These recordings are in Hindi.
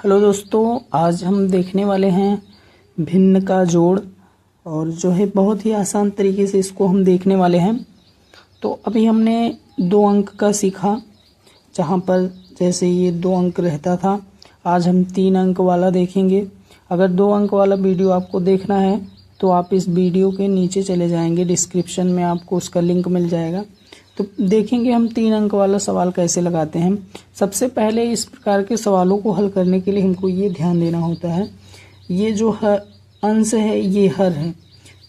हेलो दोस्तों, आज हम देखने वाले हैं भिन्न का जोड़। और जो है बहुत ही आसान तरीके से इसको हम देखने वाले हैं। तो अभी हमने 2 अंक का सीखा, जहाँ पर जैसे ये 2 अंक रहता था। आज हम 3 अंक वाला देखेंगे। अगर 2 अंक वाला वीडियो आपको देखना है तो आप इस वीडियो के नीचे चले जाएंगे, डिस्क्रिप्शन में आपको उसका लिंक मिल जाएगा। तो देखेंगे हम 3 अंक वाला सवाल कैसे लगाते हैं। सबसे पहले इस प्रकार के सवालों को हल करने के लिए हमको ये ध्यान देना होता है, ये जो अंश है ये हर है।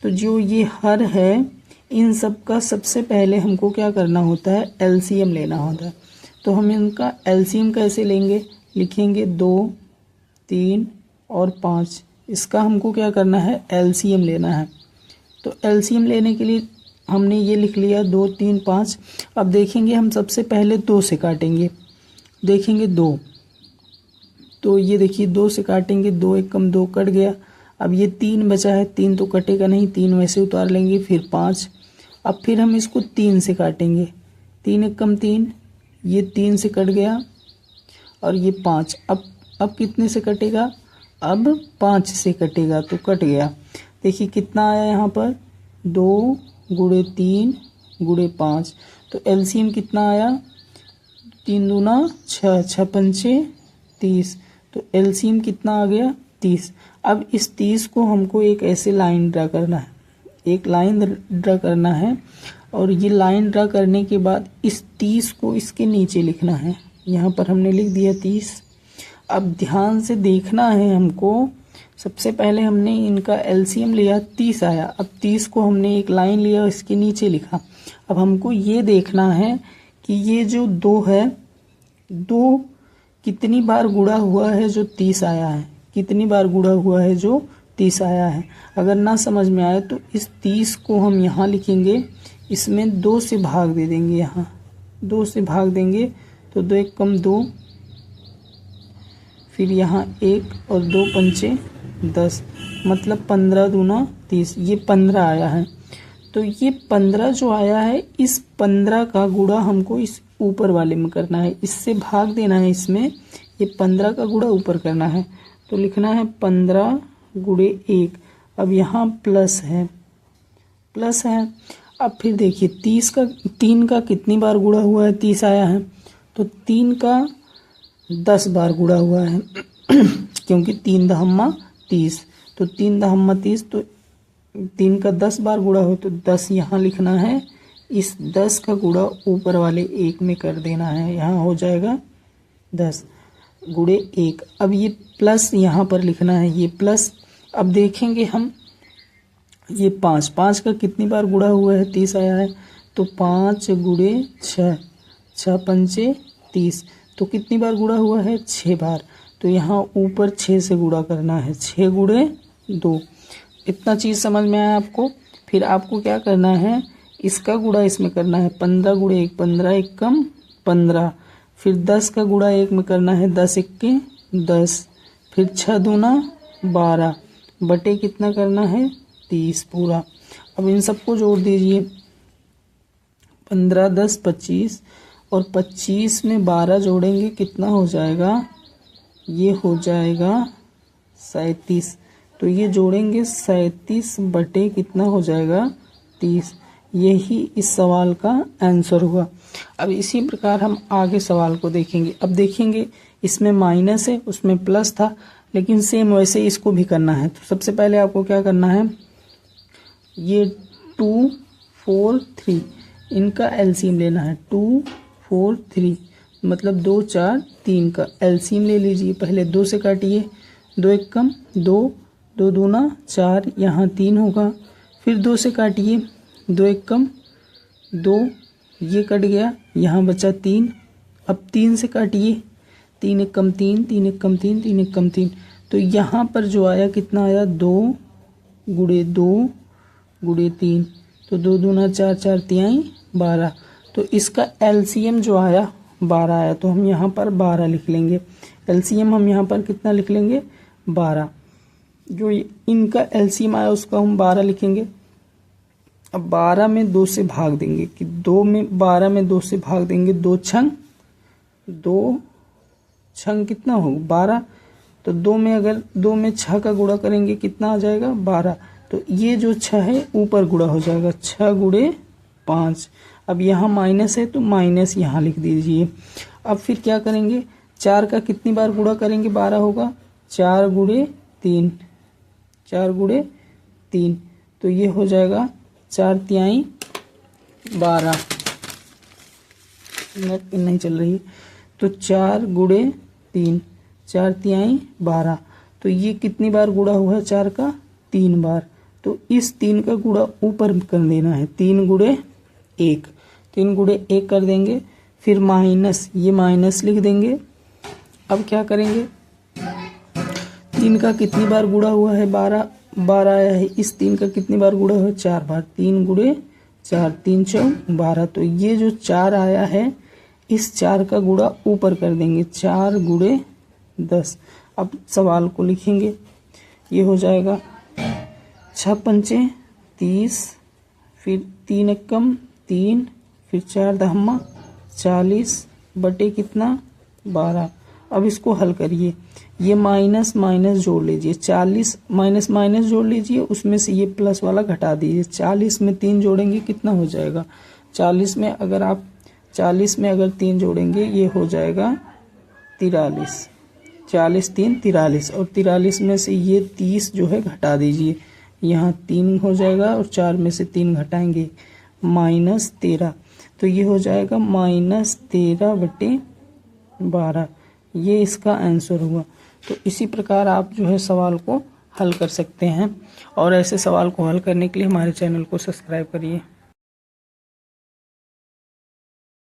तो जो ये हर है, इन सब का सबसे पहले हमको क्या करना होता है, एलसीएम लेना होता है। तो हम इनका एलसीएम कैसे लेंगे, लिखेंगे 2, 3 और 5। इसका हमको क्या करना है, एलसीएम लेना है। तो एलसीएम लेने के लिए हमने ये लिख लिया 2, 3, 5। अब देखेंगे हम सबसे पहले 2 से काटेंगे। देखेंगे 2, तो ये देखिए 2 से काटेंगे, 2 एकम 2 कट गया। अब ये 3 बचा है, 3 तो कटेगा नहीं, 3 वैसे उतार लेंगे। फिर 5, अब फिर हम इसको 3 से काटेंगे, 3 एकम 3, ये 3 से कट गया और ये 5। अब कितने से कटेगा, अब 5 से कटेगा, तो कट गया। देखिए कितना आया यहाँ पर, 2 गुणे 3 गुणे 5। तो एलसीएम कितना आया, 3 दूना 6, 6 पंचे 30। तो एलसीएम कितना आ गया, 30। अब इस 30 को हमको एक ऐसे लाइन ड्रा करना है, एक लाइन ड्रा करना है। और ये लाइन ड्रा करने के बाद इस 30 को इसके नीचे लिखना है। यहाँ पर हमने लिख दिया 30। अब ध्यान से देखना है हमको। सबसे पहले हमने इनका एलसीएम लिया, 30 आया। अब 30 को हमने एक लाइन लिया, इसके नीचे लिखा। अब हमको ये देखना है कि ये जो 2 है, 2 कितनी बार गुणा हुआ है जो 30 आया है, कितनी बार गुणा हुआ है जो 30 आया है। अगर ना समझ में आए तो इस 30 को हम यहाँ लिखेंगे, इसमें 2 से भाग दे देंगे, यहाँ 2 से भाग देंगे तो 2 एकम 2, फिर यहाँ 1 और 2 पंचे 10, मतलब 15 दूना 30। ये 15 आया है। तो ये 15 जो आया है, इस 15 का गुणा हमको इस ऊपर वाले में करना है, इससे भाग देना है इसमें। ये 15 का गुणा ऊपर करना है, तो लिखना है 15 गुणे 1। अब यहाँ प्लस है, प्लस है। अब फिर देखिए 3 का कितनी बार गुणा हुआ है, 30 आया है। तो 3 का 10 बार गुणा हुआ है क्योंकि 3 दहम्मा 30। तो 3 दहम्मा 30, तो 3 का 10 बार गुणा हो तो 10 यहाँ लिखना है। इस 10 का गुणा ऊपर वाले 1 में कर देना है, यहाँ हो जाएगा 10 गुणे 1। अब ये प्लस यहाँ पर लिखना है, ये प्लस। अब देखेंगे हम ये 5 का कितनी बार गुणा हुआ है, 30 आया है। तो 5 गुणे 6, 6 पंचे 30। तो कितनी बार गुणा हुआ है, 6 बार। तो यहाँ ऊपर 6 से गुणा करना है, 6 गुणे 2। इतना चीज़ समझ में आया आपको। फिर आपको क्या करना है, इसका गुणा इसमें करना है, 15 गुणे 1, 15 एकम 15। फिर 10 का गुणा 1 में करना है, 10 एक्के 10। फिर 6 दूना 12 बटे कितना करना है, 30 पूरा। अब इन सबको जोड़ दीजिए, 15 10 25, और 25 में 12 जोड़ेंगे, कितना हो जाएगा, ये हो जाएगा 37। तो ये जोड़ेंगे 37 बटे कितना हो जाएगा, 30। यही इस सवाल का आंसर हुआ। अब इसी प्रकार हम आगे सवाल को देखेंगे। अब देखेंगे इसमें माइनस है, उसमें प्लस था, लेकिन सेम वैसे इसको भी करना है। तो सबसे पहले आपको क्या करना है, ये 2 4 3 इनका एलसीएम लेना है। 2 4 3 मतलब 2 4 3 का एलसीएम ले लीजिए। पहले 2 से काटिए, 2 एकम 2, 2 दूना 4, यहाँ 3 होगा। फिर 2 से काटिए, 2 एकम 2, ये कट गया, यहाँ बचा 3। अब 3 से काटिए, 3 एकम 3, 3 एकम 3, 3 एकम 3। तो यहाँ पर जो आया कितना आया, 2 गुणे 2 गुणे 3। तो 2 दूना 4, 4 तिहाई 12। तो इसका एलसीएम जो आया 12 आया। तो हम यहाँ पर 12 लिख लेंगे। एलसीएम हम यहाँ पर कितना लिख लेंगे, 12। जो इनका एलसीएम आया उसका हम 12 लिखेंगे। अब 12 में 2 से भाग देंगे कि 12 में 2 से भाग देंगे, 2 छंग कितना हो 12, तो 2 में अगर 2 में 6 का गुणा करेंगे कितना आ जाएगा 12। तो ये जो 6 है ऊपर गुणा हो जाएगा 6 गुणे 5। अब यहाँ माइनस है तो माइनस यहाँ लिख दीजिए। अब फिर क्या करेंगे 4 का कितनी बार गुणा करेंगे 12 होगा 4 गुणे 3, 4 गुणे 3, तो ये हो जाएगा 4 तिहाई 12। नेट नहीं चल रही है तो 4 गुणे 3, 4 तिहाई 12, तो ये कितनी बार गुणा हुआ है 4 का 3 बार। तो इस 3 का गुणा ऊपर कर देना है 3 गुणे 1, 3 गुणे 1 कर देंगे, फिर माइनस ये माइनस लिख देंगे। अब क्या करेंगे 3 का कितनी बार गुणा हुआ है 12, 12 आया है, इस 3 का कितनी बार गुणा हुआ है 4 बार, 3 गुणे 4, 3 चौक 12, तो ये जो 4 आया है इस 4 का गुणा ऊपर कर देंगे 4 गुणे 10। अब सवाल को लिखेंगे, ये हो जाएगा 6 पंचे 30, फिर 3 एकम 3, फिर 4 दहम्मा 40 बटे कितना 12। अब इसको हल करिए, ये माइनस माइनस जोड़ लीजिए, 40 माइनस माइनस जोड़ लीजिए, उसमें से ये प्लस वाला घटा दीजिए। 40 में 3 जोड़ेंगे कितना हो जाएगा 40 में अगर आप 40 में अगर 3 जोड़ेंगे ये हो जाएगा 43, 40 3 43, और 43 में से ये 30 जो है घटा दीजिए, यहाँ 3 हो जाएगा और 4 में से 3 घटाएंगे -13, तो ये हो जाएगा -13 बटे 12। ये इसका आंसर हुआ। तो इसी प्रकार आप जो है सवाल को हल कर सकते हैं, और ऐसे सवाल को हल करने के लिए हमारे चैनल को सब्सक्राइब करिए।